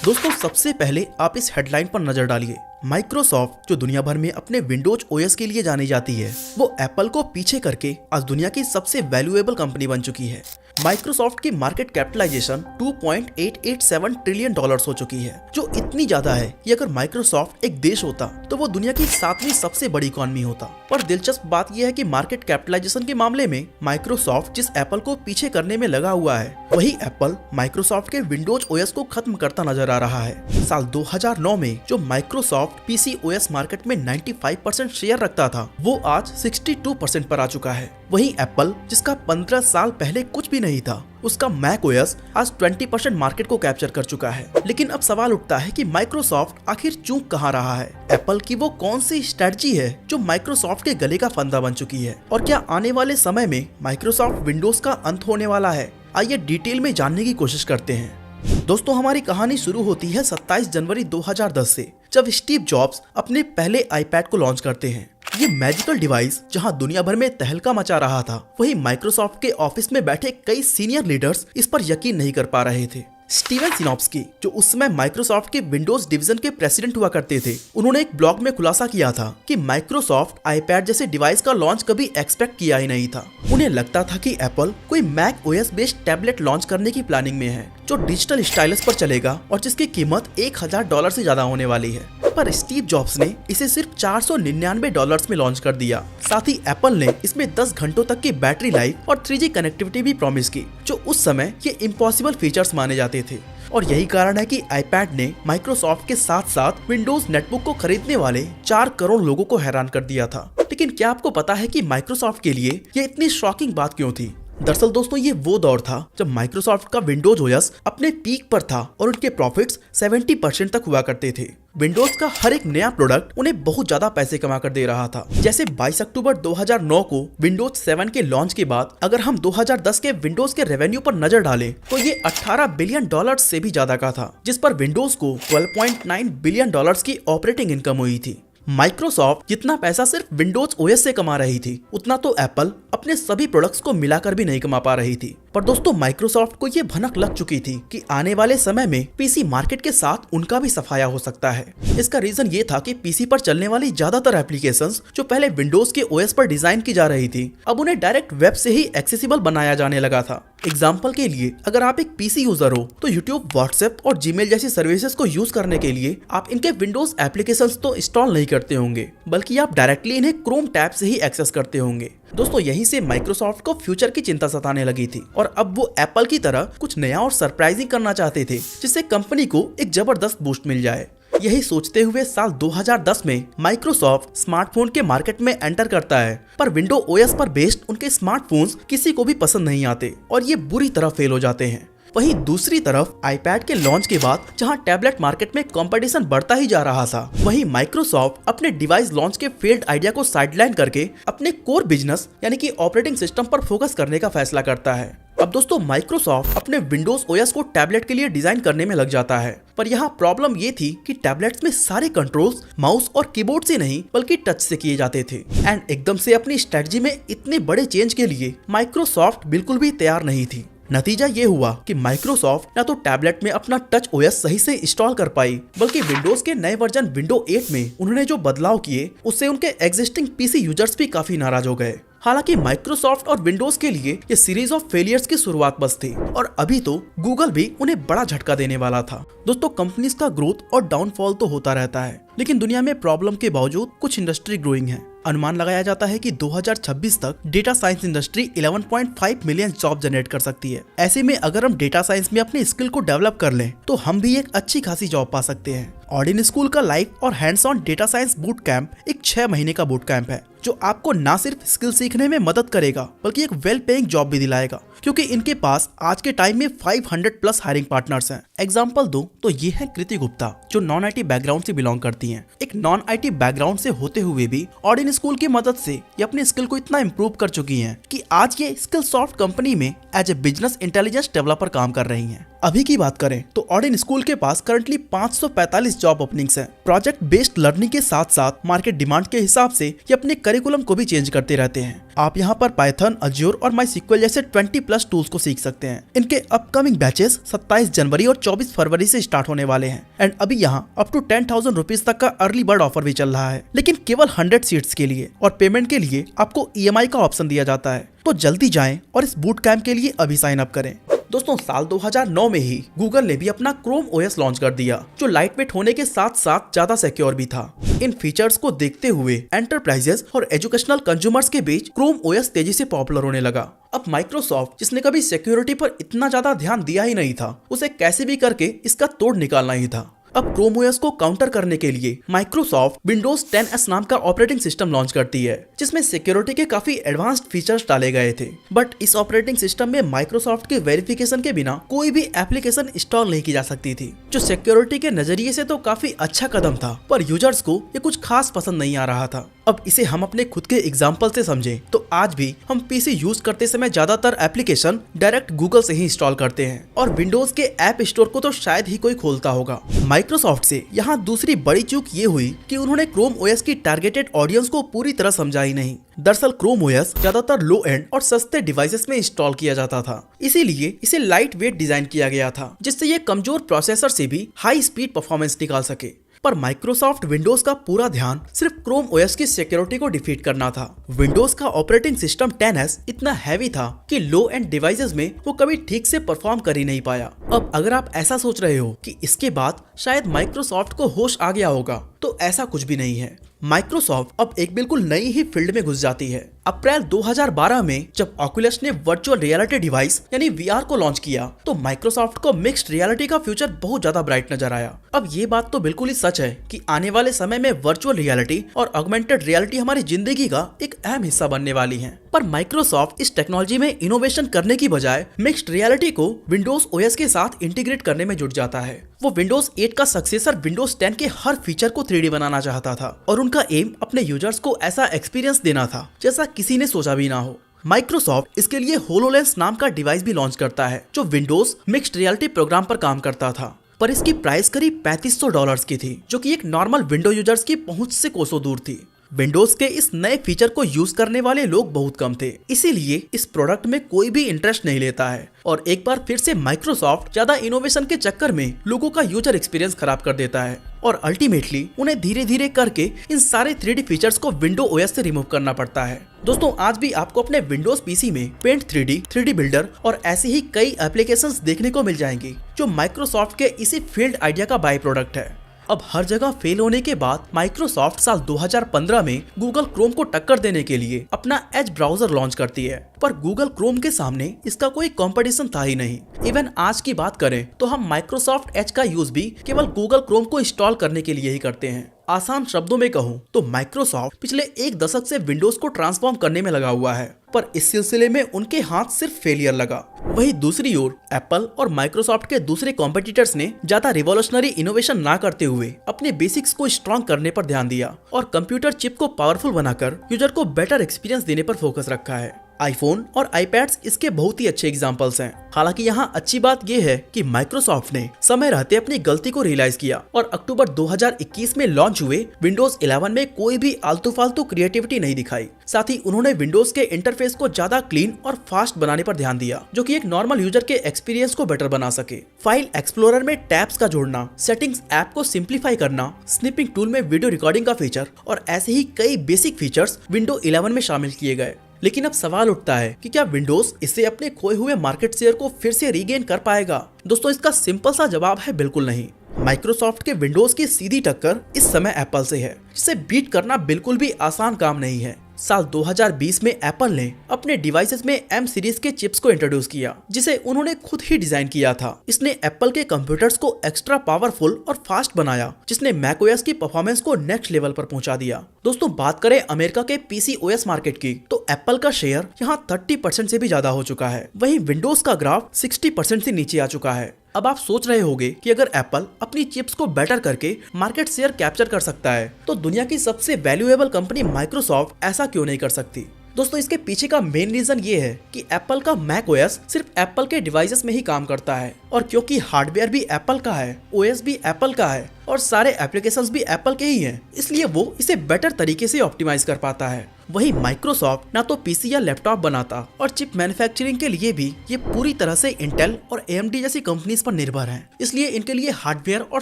दोस्तों सबसे पहले आप इस हेडलाइन पर नजर डालिए। माइक्रोसॉफ्ट जो दुनिया भर में अपने विंडोज ओएस के लिए जानी जाती है, वो एप्पल को पीछे करके आज दुनिया की सबसे वैल्यूएबल कंपनी बन चुकी है। माइक्रोसॉफ्ट की मार्केट कैपिटलाइजेशन $2.887 ट्रिलियन हो चुकी है, जो इतनी ज्यादा है कि अगर माइक्रोसॉफ्ट एक देश होता तो वो दुनिया की 7वीं सबसे बड़ी इकॉनमी होता। पर दिलचस्प बात यह है कि मार्केट कैपिटलाइजेशन के मामले में माइक्रोसॉफ्ट जिस एप्पल को पीछे करने में लगा हुआ है, वही एप्पल माइक्रोसॉफ्ट के विंडोज ओएस को खत्म करता नजर आ रहा है। साल 2009 में जो माइक्रोसॉफ्ट पीसी ओएस मार्केट में 95% शेयर रखता था, वो आज 62% पर आ चुका है। वहीं एप्पल जिसका 15 साल पहले कुछ भी नहीं था, उसका मैक ओएस आज 20% मार्केट को कैप्चर कर चुका है। लेकिन अब सवाल उठता है कि माइक्रोसॉफ्ट आखिर चूक कहाँ रहा है? एप्पल की वो कौन सी स्ट्रेटजी है जो माइक्रोसॉफ्ट के गले का फंदा बन चुकी है? और क्या आने वाले समय में माइक्रोसॉफ्ट विंडोज का अंत होने वाला है? आइए डिटेल में जानने की कोशिश करते हैं। दोस्तों हमारी कहानी शुरू होती है 27 जनवरी 2010 से, जब स्टीव जॉब्स अपने पहले आईपैड को लॉन्च करते हैं। ये मैजिकल डिवाइस जहां दुनिया भर में तहलका मचा रहा था, वहीं माइक्रोसॉफ्ट के ऑफिस में बैठे कई सीनियर लीडर्स इस पर यकीन नहीं कर पा रहे थे। स्टीवन सिनॉप्स्की, जो उस समय माइक्रोसॉफ्ट के विंडोज डिवीजन के प्रेसिडेंट हुआ करते थे, उन्होंने एक ब्लॉग में खुलासा किया था कि माइक्रोसॉफ्ट आईपैड जैसे डिवाइस का लॉन्च कभी एक्सपेक्ट किया ही नहीं था। उन्हें लगता था कि एप्पल कोई Mac OS based tablet launch करने की प्लानिंग में है, जो डिजिटल स्टाइलस पर चलेगा और जिसकी कीमत $1000 से ज्यादा होने वाली है। पर स्टीव जॉब्स ने इसे सिर्फ $499 में लॉन्च कर दिया। साथ ही एप्पल ने इसमें 10 घंटों तक की बैटरी लाइफ और 3G कनेक्टिविटी भी प्रॉमिस की, जो उस समय ये इम्पॉसिबल फीचर्स माने जाते थे। और यही कारण है कि आईपैड ने माइक्रोसॉफ्ट के साथ साथ विंडोज नेटबुक को खरीदने वाले 4 करोड़ लोगों को हैरान कर दिया था। लेकिन क्या आपको पता है कि माइक्रोसॉफ्ट के लिए ये इतनी शॉकिंग बात क्यों थी? दरअसल दोस्तों ये वो दौर था जब माइक्रोसॉफ्ट का विंडोज ओएस अपने पीक पर था और उनके प्रॉफिट्स 70% तक हुआ करते थे। विंडोज का हर एक नया प्रोडक्ट उन्हें बहुत ज्यादा पैसे कमा कर दे रहा था। जैसे 22 अक्टूबर 2009 को विंडोज 7 के लॉन्च के बाद अगर हम 2010 के विंडोज के रेवेन्यू पर नजर डालें तो ये $18 बिलियन से भी ज्यादा का था, जिस पर विंडोज को $12.9 बिलियन की ऑपरेटिंग इनकम हुई थी। माइक्रोसॉफ्ट जितना पैसा सिर्फ विंडोज ओएस से कमा रही थी, उतना तो एप्पल अपने सभी प्रोडक्ट्स को मिलाकर भी नहीं कमा पा रही थी। पर दोस्तों माइक्रोसॉफ्ट को ये भनक लग चुकी थी कि आने वाले समय में पीसी मार्केट के साथ उनका भी सफाया हो सकता है। इसका रीजन ये था कि पीसी पर चलने वाली ज्यादातर एप्लीकेशंस जो पहले विंडोज के ओएस पर डिजाइन की जा रही थी, अब उन्हें डायरेक्ट वेब से ही एक्सेसिबल बनाया जाने लगा था। एग्जाम्पल के लिए अगर आप एक पीसी यूजर हो तो यूट्यूब, व्हाट्सएप और जीमेल जैसी सर्विसेज को यूज करने के लिए आप इनके विंडोज एप्लीकेशंस तो इंस्टॉल नहीं करते होंगे, बल्कि आप डायरेक्टली इन्हें क्रोम टैब से ही एक्सेस करते होंगे। दोस्तों यहीं से माइक्रोसॉफ्ट को फ्यूचर की चिंता सताने लगी थी और अब वो एप्पल की तरह कुछ नया और सरप्राइजिंग करना चाहते थे, जिससे कंपनी को एक जबरदस्त बूस्ट मिल जाए। यही सोचते हुए साल 2010 में माइक्रोसॉफ्ट स्मार्टफोन के मार्केट में एंटर करता है, पर विंडो ओएस पर बेस्ड उनके स्मार्टफोन्स किसी को भी पसंद नहीं आते और ये बुरी तरह फेल हो जाते हैं। वहीं दूसरी तरफ आईपैड के लॉन्च के बाद जहां टैबलेट मार्केट में कंपटीशन बढ़ता ही जा रहा था, वहीं माइक्रोसॉफ्ट अपने डिवाइस लॉन्च के फेल्ड आइडिया को साइडलाइन करके अपने कोर बिजनेस यानी कि ऑपरेटिंग सिस्टम पर फोकस करने का फैसला करता है। अब दोस्तों माइक्रोसॉफ्ट अपने विंडोज ओएस को टैबलेट के लिए डिजाइन करने में लग जाता है, पर यहाँ प्रॉब्लम ये थी कि टैबलेट्स में सारे कंट्रोल्स माउस और कीबोर्ड से नहीं बल्कि टच से किए जाते थे। एंड एकदम से अपनी स्ट्रेटजी में इतने बड़े चेंज के लिए माइक्रोसॉफ्ट बिल्कुल भी तैयार नहीं थी। नतीजा ये हुआ कि माइक्रोसॉफ्ट न तो टैबलेट में अपना टच ओएस सही से इंस्टॉल कर पाई, बल्कि विंडोज के नए वर्जन विंडो 8 में उन्होंने जो बदलाव किए उससे उनके एग्जिस्टिंग पीसी यूजर्स भी काफी नाराज हो गए। हालांकि माइक्रोसॉफ्ट और विंडोज के लिए ये सीरीज ऑफ फेलियर्स की शुरुआत बस थी और अभी तो गूगल भी उन्हें बड़ा झटका देने वाला था। दोस्तों कंपनीज का ग्रोथ और डाउनफॉल तो होता रहता है, लेकिन दुनिया में प्रॉब्लम के बावजूद कुछ इंडस्ट्री ग्रोइंग है। अनुमान लगाया जाता है कि 2026 तक data science industry 11.5 million job generate कर सकती है। ऐसे में अगर हम डेटा साइंस में अपने स्किल को डेवलप कर लें तो हम भी एक अच्छी खासी जॉब पा सकते हैं। ऑर्डिन स्कूल का लाइव और hands on data science boot camp एक 6 महीने का बूट कैंप है, जो आपको ना सिर्फ स्किल सीखने में मदद करेगा बल्कि एक वेल पेइंग जॉब भी दिलाएगा, क्योंकि इनके पास आज के टाइम में 500+ हायरिंग पार्टनर्स हैं। एग्जांपल दो तो ये है कृति गुप्ता, जो नॉन आईटी बैकग्राउंड से बिलोंग करती हैं। एक नॉन आईटी बैकग्राउंड से होते हुए भी ऑर्डिन स्कूल की मदद से ये अपने स्किल को इतना इम्प्रूव कर चुकी हैं कि आज ये स्किल सॉफ्ट कंपनी में as a business intelligence developer काम कर रही हैं। अभी की बात करें तो ऑडिन स्कूल के पास करंटली 545 जॉब ओपनिंग्स हैं। प्रोजेक्ट बेस्ड लर्निंग के साथ साथ मार्केट डिमांड के हिसाब से ये अपने करिकुलम को भी चेंज करते रहते हैं। आप यहाँ पर पाइथन, अज्योर और माईस्क्यूएल जैसे 20+ टूल्स को सीख सकते हैं। इनके अपकमिंग बैचेस 27 जनवरी और 24 फरवरी से स्टार्ट होने वाले हैं एंड अभी यहाँ अप टू 10,000 रुपीज तक का अर्ली बर्ड ऑफर भी चल रहा है, लेकिन केवल 100 सीट्स के लिए, और पेमेंट के लिए आपको EMI का ऑप्शन दिया जाता है। तो जल्दी जाएं और इस बूट कैंप के लिए अभी साइन अप करें। दोस्तों, साल 2009 में ही गूगल ने भी अपना क्रोम OS लॉन्च कर दिया, जो लाइट वेट होने के साथ साथ ज्यादा सिक्योर भी था। इन फीचर्स को देखते हुए एंटरप्राइजेस और एजुकेशनल कंज्यूमर्स के बीच क्रोम OS तेजी से पॉपुलर होने लगा। अब माइक्रोसॉफ्ट, जिसने कभी सिक्योरिटी पर इतना ज्यादा ध्यान दिया ही नहीं था, उसे कैसे भी करके इसका तोड़ निकालना ही था। अब क्रोम OS को काउंटर करने के लिए माइक्रोसॉफ्ट विंडोज 10S नाम का ऑपरेटिंग सिस्टम लॉन्च करती है, जिसमें सिक्योरिटी के काफी एडवांस्ड फीचर्स डाले गए थे। बट इस ऑपरेटिंग सिस्टम में माइक्रोसॉफ्ट के वेरिफिकेशन के बिना कोई भी एप्लीकेशन इंस्टॉल नहीं की जा सकती थी, जो सिक्योरिटी के नजरिए से तो काफी अच्छा कदम था, पर यूजर्स को ये कुछ खास पसंद नहीं आ रहा था। अब इसे हम अपने खुद के एग्जाम्पल से समझें तो आज भी हम PC यूज करते समय ज्यादातर एप्लीकेशन डायरेक्ट गूगल से ही इंस्टॉल करते हैं, और विंडोज के ऐप स्टोर को तो शायद ही कोई खोलता होगा। माइक्रोसॉफ्ट से यहाँ दूसरी बड़ी चूक ये हुई कि उन्होंने क्रोम OS की टारगेटेड ऑडियंस को पूरी तरह समझा ही नहीं। दरअसल क्रोम OS ज्यादातर लो एंड और सस्ते डिवाइसेस में इंस्टॉल किया जाता था, इसीलिए इसे लाइट वेट डिजाइन किया गया था, जिससे ये कमजोर प्रोसेसर से भी हाई स्पीड परफॉर्मेंस निकाल सके। पर माइक्रोसॉफ्ट विंडोज का पूरा ध्यान सिर्फ क्रोम OS की सिक्योरिटी को डिफीट करना था। विंडोज का ऑपरेटिंग सिस्टम 10S इतना हैवी था कि लो एंड डिवाइसेस में वो कभी ठीक से परफॉर्म कर ही नहीं पाया। अब अगर आप ऐसा सोच रहे हो कि इसके बाद शायद माइक्रोसॉफ्ट को होश आ गया होगा, तो ऐसा कुछ भी नहीं है। माइक्रोसॉफ्ट अब एक बिल्कुल नई ही फील्ड में घुस जाती है। अप्रैल 2012 में जब ऑक्यूलस ने वर्चुअल रियलिटी डिवाइस यानी VR को लॉन्च किया, तो माइक्रोसॉफ्ट को मिक्स्ड रियलिटी का फ्यूचर बहुत ज्यादा ब्राइट नजर आया। अब ये बात तो बिल्कुल ही सच है कि आने वाले समय में वर्चुअल रियलिटी और ऑगमेंटेड रियलिटी हमारी जिंदगी का एक अहम हिस्सा बनने वाली है। पर माइक्रोसॉफ्ट इस टेक्नोलॉजी में इनोवेशन करने की बजाय मिक्स्ड रियलिटी को विंडोज OS के साथ इंटीग्रेट करने में जुट जाता है। वो विंडोज 8 का सक्सेसर विंडोज 10 के हर फीचर को 3D बनाना चाहता था, और उनका एम अपने यूजर्स को ऐसा एक्सपीरियंस देना था जैसा किसी ने सोचा भी ना हो। माइक्रोसॉफ्ट इसके लिए होलोलेंस नाम का डिवाइस भी लॉन्च करता है, जो विंडोज मिक्स्ड रियलिटी प्रोग्राम पर काम करता था, पर इसकी प्राइस करीब $3500 की थी, जो कि एक नॉर्मल विंडो यूजर्स की पहुंच से कोसों दूर थी। विंडोज के इस नए फीचर को यूज करने वाले लोग बहुत कम थे, इसीलिए इस प्रोडक्ट में कोई भी इंटरेस्ट नहीं लेता है, और एक बार फिर से माइक्रोसॉफ्ट ज्यादा इनोवेशन के चक्कर में लोगों का यूजर एक्सपीरियंस खराब कर देता है, और अल्टीमेटली उन्हें धीरे धीरे करके इन सारे 3D फीचर्स को विंडो OS से रिमूव करना पड़ता है। दोस्तों, आज भी आपको अपने विंडोज PC में पेंट 3D बिल्डर और ऐसी ही कई एप्लीकेशंस देखने को मिल जाएंगी, जो माइक्रोसॉफ्ट के इसी फील्ड आइडिया का बाय प्रोडक्ट है। अब हर जगह फेल होने के बाद माइक्रोसॉफ्ट साल 2015 में गूगल क्रोम को टक्कर देने के लिए अपना एज ब्राउजर लॉन्च करती है, पर गूगल क्रोम के सामने इसका कोई कंपटीशन था ही नहीं। इवन आज की बात करें तो हम माइक्रोसॉफ्ट एज का यूज भी केवल गूगल क्रोम को इंस्टॉल करने के लिए ही करते हैं। आसान शब्दों में कहूँ तो माइक्रोसॉफ्ट पिछले एक दशक से विंडोज को ट्रांसफॉर्म करने में लगा हुआ है, पर इस सिलसिले में उनके हाथ सिर्फ फेलियर लगा। वहीं दूसरी ओर एप्पल और माइक्रोसॉफ्ट के दूसरे कॉम्पिटिटर्स ने ज्यादा रिवॉल्यूशनरी इनोवेशन ना करते हुए अपने बेसिक्स को स्ट्रॉन्ग करने पर ध्यान दिया, और कंप्यूटर चिप को पावरफुल बनाकर यूजर को बेटर एक्सपीरियंस देने पर फोकस रखा है। आईफोन और आईपैड्स इसके बहुत ही अच्छे एग्जांपल्स हैं। हालांकि यहाँ अच्छी बात यह है कि माइक्रोसॉफ्ट ने समय रहते अपनी गलती को रियलाइज किया, और अक्टूबर 2021 में लॉन्च हुए विंडोज 11 में कोई भी आलतू फालतू क्रिएटिविटी नहीं दिखाई। साथ ही उन्होंने विंडोज के इंटरफेस को ज्यादा क्लीन और फास्ट बनाने पर ध्यान दिया, जो कि एक नॉर्मल यूजर के एक्सपीरियंस को बेटर बना सके। फाइल एक्सप्लोरर में टैब्स का जोड़ना, सेटिंग्स ऐप को सिंप्लीफाई करना, स्निपिंग टूल में वीडियो रिकॉर्डिंग का फीचर और ऐसे ही कई बेसिक फीचर्स विंडो 11 में शामिल किए गए। लेकिन अब सवाल उठता है कि क्या विंडोज इससे अपने खोए हुए मार्केट शेयर को फिर से रीगेन कर पाएगा? दोस्तों, इसका सिंपल सा जवाब है बिल्कुल नहीं। माइक्रोसॉफ्ट के विंडोज की सीधी टक्कर इस समय एप्पल से है, जिसे बीट करना बिल्कुल भी आसान काम नहीं है। साल 2020 में एप्पल ने अपने डिवाइसेस में M सीरीज के चिप्स को इंट्रोड्यूस किया, जिसे उन्होंने खुद ही डिजाइन किया था। इसने एप्पल के कंप्यूटर्स को एक्स्ट्रा पावरफुल और फास्ट बनाया, जिसने मैकओएस की परफॉर्मेंस को नेक्स्ट लेवल पर पहुंचा दिया। दोस्तों, बात करें अमेरिका के PC OS मार्केट की, तो एप्पल का शेयर यहाँ 30% से भी ज्यादा हो चुका है। वहीं विंडोज का ग्राफ 60% से नीचे आ चुका है। अब आप सोच रहे होंगे कि अगर एप्पल अपनी चिप्स को बेटर करके मार्केट शेयर कैप्चर कर सकता है, तो दुनिया की सबसे वैल्यूएबल कंपनी माइक्रोसॉफ्ट ऐसा क्यों नहीं कर सकती? दोस्तों इसके पीछे का मेन रीजन ये है कि एप्पल का मैक ओएस सिर्फ एप्पल के डिवाइसेस में ही काम करता है, और क्योंकि हार्डवेयर भी एप्पल का है, ओएस भी एप्पल का है और सारे एप्लीकेशंस भी एप्पल के ही हैं, इसलिए वो इसे बेटर तरीके से ऑप्टिमाइज कर पाता है। वहीं माइक्रोसॉफ्ट ना तो पीसी या लैपटॉप बनाता और चिप मैन्युफैक्चरिंग के लिए भी ये पूरी तरह से इंटेल और एएमडी जैसी कंपनीज पर निर्भर है, इसलिए इनके लिए हार्डवेयर और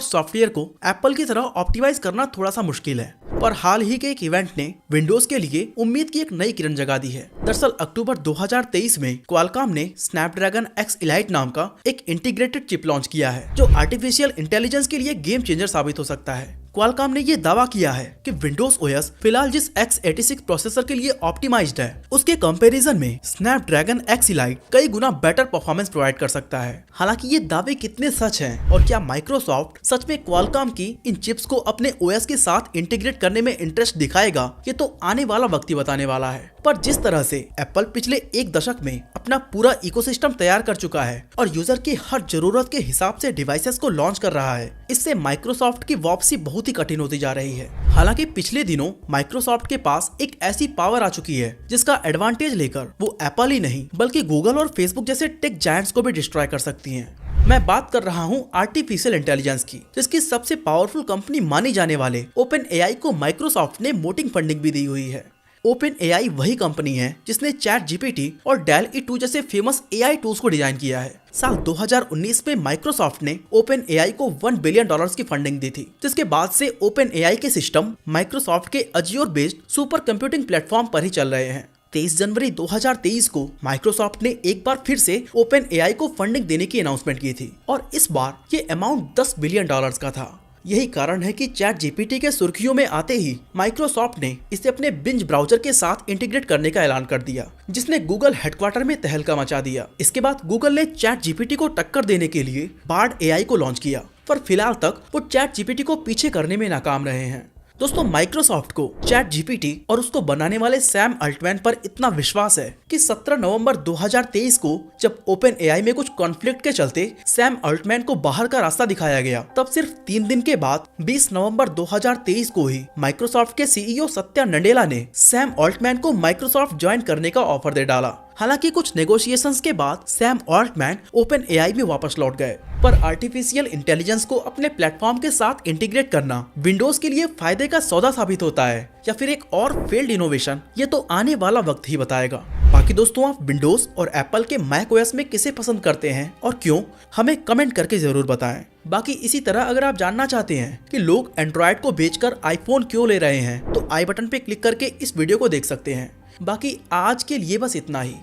सॉफ्टवेयर को एप्पल की तरह ऑप्टिमाइज करना थोड़ा सा मुश्किल है। पर हाल ही के एक इवेंट ने विंडोज के लिए उम्मीद की एक नई किरण जगा दी है। दरअसल अक्टूबर 2023 में क्वालकॉम ने स्नैपड्रैगन एक्स इलाइट नाम का एक इंटीग्रेटेड चिप लॉन्च किया है, जो आर्टिफिशियल इंटेलिजेंस के लिए गेम चेंजर साबित हो सकता है। क्वालकॉम ने ये दावा किया है कि विंडोज ओएस फिलहाल जिस x86 प्रोसेसर के लिए ऑप्टिमाइज्ड है, उसके कंपैरिजन में स्नैपड्रैगन एक्स इलाइट कई गुना बेटर परफॉर्मेंस प्रोवाइड कर सकता है। हालांकि ये दावे कितने सच हैं और क्या माइक्रोसॉफ्ट सच में क्वालकॉम की इन चिप्स को अपने ओएस के साथ इंटीग्रेट करने में इंटरेस्ट दिखाएगा, ये तो आने वाला वक्त ही बताने वाला है। पर जिस तरह से एप्पल पिछले एक दशक में अपना पूरा इकोसिस्टम तैयार कर चुका है और यूजर की हर जरूरत के हिसाब से डिवाइसेस को लॉन्च कर रहा है, इससे माइक्रोसॉफ्ट की वापसी बहुत ही कठिन होती जा रही है। हालांकि पिछले दिनों माइक्रोसॉफ्ट के पास एक ऐसी पावर आ चुकी है जिसका एडवांटेज लेकर वो एप्पल ही नहीं बल्कि गूगल और फेसबुक जैसे टेक जायंट्स को भी डिस्ट्रॉय कर सकती हैं। मैं बात कर रहा हूँ आर्टिफिशियल इंटेलिजेंस की, जिसकी सबसे पावरफुल कंपनी मानी जाने वाले ओपन एआई को माइक्रोसॉफ्ट ने मोटिंग फंडिंग भी दी हुई है। ओपन एआई वही कंपनी है जिसने चैट जीपीटी और डेल ई2 जैसे फेमस एआई टूल्स को डिजाइन किया है। साल 2019 में माइक्रोसॉफ्ट ने ओपन एआई को $1 बिलियन की फंडिंग दी थी, जिसके बाद से ओपन एआई के सिस्टम माइक्रोसॉफ्ट के Azure based super computing platform पर ही चल रहे हैं। 23 जनवरी 2023 को माइक्रोसॉफ्ट ने एक बार फिर से ओपन एआई को फंडिंग देने की अनाउंसमेंट की थी और इस बार ये अमाउंट $10 बिलियन का था। यही कारण है कि चैट जीपीटी के सुर्खियों में आते ही माइक्रोसॉफ्ट ने इसे अपने बिंज ब्राउजर के साथ इंटीग्रेट करने का ऐलान कर दिया, जिसने गूगल हेडक्वार्टर में तहलका मचा दिया। इसके बाद गूगल ने चैट जीपीटी को टक्कर देने के लिए बार्ड एआई को लॉन्च किया, पर फिलहाल तक वो चैट जीपीटी को पीछे करने में नाकाम रहे हैं। दोस्तों माइक्रोसॉफ्ट को चैट जीपीटी और उसको बनाने वाले सैम अल्टमैन पर इतना विश्वास है कि 17 नवंबर 2023 को जब ओपन एआई में कुछ कॉन्फ्लिक्ट के चलते सैम अल्टमैन को बाहर का रास्ता दिखाया गया, तब सिर्फ 3 दिन के बाद 20 नवंबर 2023 को ही माइक्रोसॉफ्ट के सीईओ सत्या नडेला ने सैम अल्टमैन को माइक्रोसॉफ्ट ज्वाइन करने का ऑफर दे डाला। हालांकि कुछ नेगोशिएशंस के बाद सैम अल्टमैन ओपन एआई में वापस लौट गए, पर आर्टिफिशियल इंटेलिजेंस को अपने प्लेटफॉर्म के साथ इंटीग्रेट करना विंडोज के लिए फायदे का सौदा साबित होता है या फिर एक और फेल्ड इनोवेशन, ये तो आने वाला वक्त ही बताएगा। बाकी दोस्तों आप विंडोज और एप्पल के मैक ओएस में किसे पसंद करते हैं और क्यों, हमें कमेंट करके जरूर बताएं। बाकी इसी तरह अगर आप जानना चाहते हैं कि लोग एंड्रॉयड को बेचकर आईफोन क्यों ले रहे हैं, तो आई बटन पे क्लिक करके इस वीडियो को देख सकते हैं। बाकी आज के लिए बस इतना ही।